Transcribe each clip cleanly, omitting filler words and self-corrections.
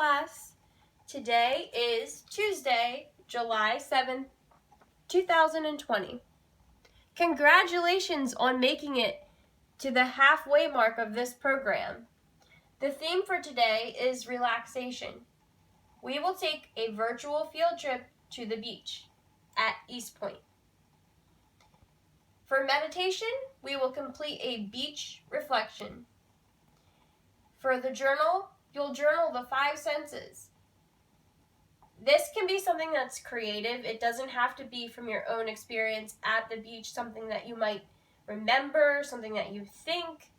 class. Today is Tuesday, July 7th, 2020. Congratulations on making it to the halfway mark of this program. The theme for today is relaxation. We will take a virtual field trip to the beach at East Point. For meditation, we will complete a beach reflection. For the journal, you'll journal the 5 senses. This can be something that's creative. It doesn't have to be from your own experience at the beach, something that you might remember, something that you think.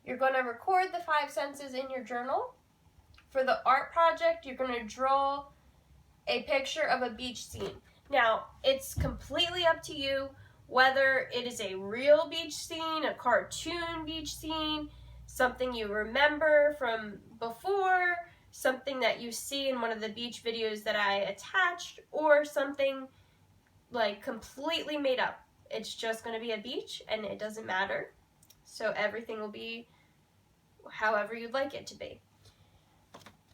You're going to record the 5 senses in your journal. For the art project, you're going to draw a picture of a beach scene. Now, it's completely up to you whether it is a real beach scene, a cartoon beach scene, something you remember from before, something that you see in one of the beach videos that I attached, or something like completely made up. It's just going to be a beach and it doesn't matter. So everything will be however you'd like it to be.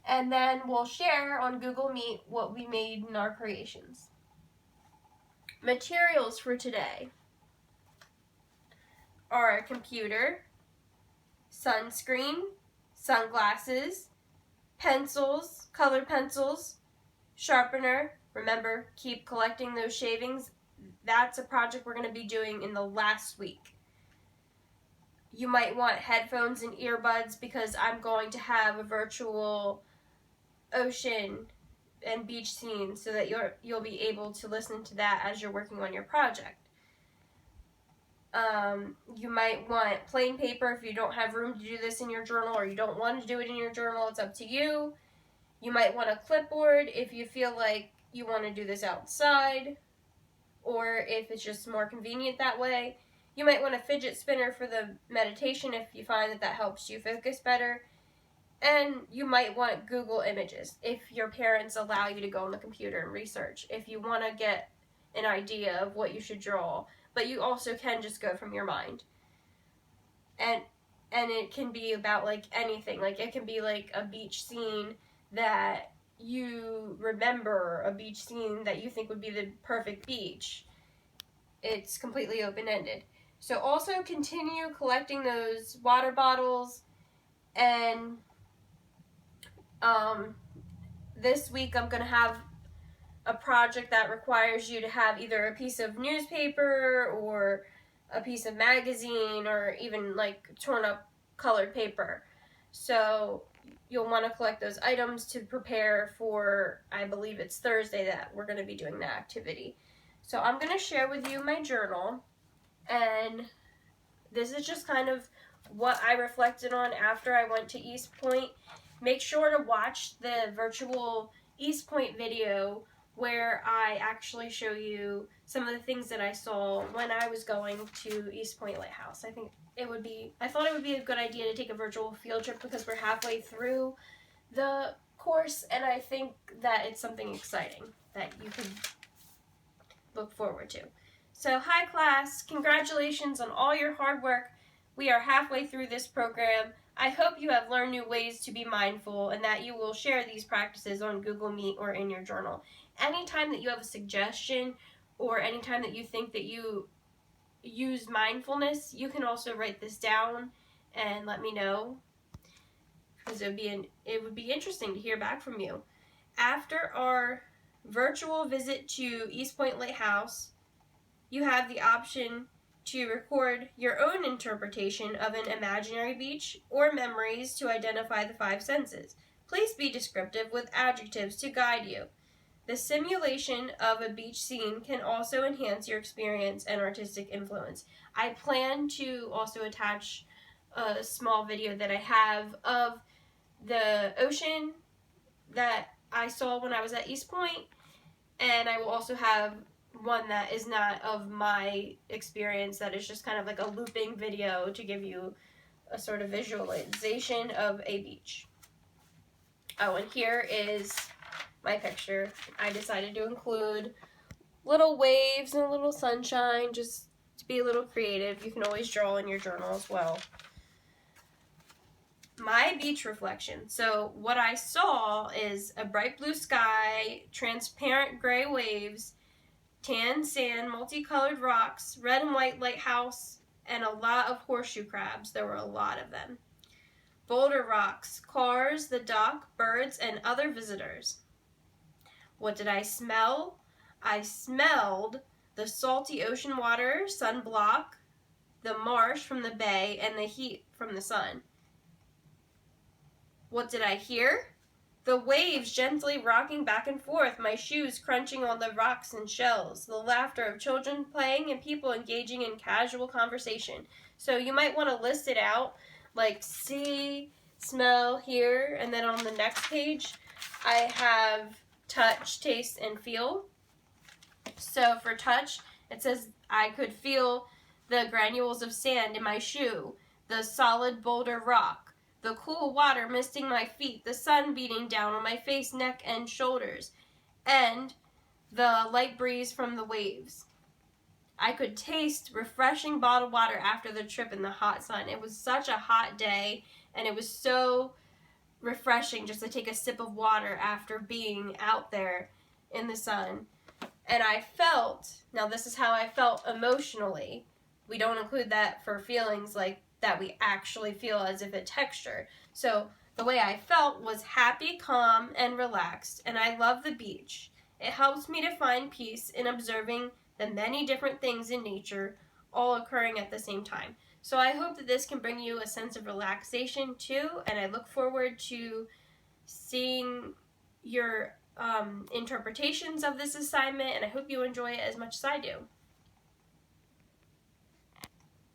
And then we'll share on Google Meet what we made in our creations. Materials for today are a computer, sunscreen, sunglasses, pencils, colored pencils, sharpener. Remember, keep collecting those shavings. That's a project we're going to be doing in the last week. You might want headphones and earbuds because I'm going to have a virtual ocean and beach scene so that you'll be able to listen to that as you're working on your project. You might want plain paper if you don't have room to do this in your journal, or you don't want to do it in your journal. It's up to you. You might want a clipboard if you feel like you want to do this outside, or if it's just more convenient that way. You might want a fidget spinner for the meditation if you find that helps you focus better. And you might want Google Images if your parents allow you to go on the computer and research, if you want to get an idea of what you should draw. But you also can just go from your mind. And it can be about like anything. Like it can be like a beach scene that you remember, a beach scene that you think would be the perfect beach. It's completely open-ended. So also continue collecting those water bottles, and this week I'm going to have a project that requires you to have either a piece of newspaper or a piece of magazine or even like torn up colored paper. So you'll want to collect those items to prepare for, I believe it's Thursday that we're going to be doing that activity. So I'm going to share with you my journal, and this is just kind of what I reflected on after I went to East Point. Make sure to watch the virtual East Point video where I actually show you some of the things that I saw when I was going to East Point Lighthouse. I thought it would be a good idea to take a virtual field trip because we're halfway through the course, and I think that it's something exciting that you could look forward to. So, hi class, congratulations on all your hard work. We are halfway through this program. I hope you have learned new ways to be mindful and that you will share these practices on Google Meet or in your journal. Anytime that you have a suggestion or anytime that you think that you use mindfulness, you can also write this down and let me know, because it would be interesting to hear back from you. After our virtual visit to East Point Lighthouse, you have the option to record your own interpretation of an imaginary beach or memories to identify the 5 senses. Please be descriptive with adjectives to guide you. The simulation of a beach scene can also enhance your experience and artistic influence. I plan to also attach a small video that I have of the ocean that I saw when I was at East Point, and I will also have one that is not of my experience, that is just kind of like a looping video to give you a sort of visualization of a beach. Oh, and here is my picture. I decided to include little waves and a little sunshine just to be a little creative. You can always draw in your journal as well. my beach reflection. So what I saw is a bright blue sky, transparent gray waves, tan sand, multicolored rocks, red and white lighthouse, and a lot of horseshoe crabs. There were a lot of them. Boulder rocks, cars, the dock, birds, and other visitors. What did I smell? I smelled the salty ocean water, sunblock, the marsh from the bay, and the heat from the sun. What did I hear? The waves gently rocking back and forth, my shoes crunching on the rocks and shells, the laughter of children playing and people engaging in casual conversation. So you might want to list it out, like see, smell, hear, and then on the next page I have touch, taste, and feel. So for touch, it says I could feel the granules of sand in my shoe, the solid boulder rock, the cool water misting my feet, the sun beating down on my face, neck, and shoulders, and the light breeze from the waves. I could taste refreshing bottled water after the trip in the hot sun. It was such a hot day, and it was so refreshing just to take a sip of water after being out there in the sun. And I felt, now this is how I felt emotionally. We don't include that for feelings like that we actually feel as if it's texture. So the way I felt was happy, calm, and relaxed, and I love the beach. It helps me to find peace in observing the many different things in nature all occurring at the same time. So I hope that this can bring you a sense of relaxation too, and I look forward to seeing your interpretations of this assignment, and I hope you enjoy it as much as I do.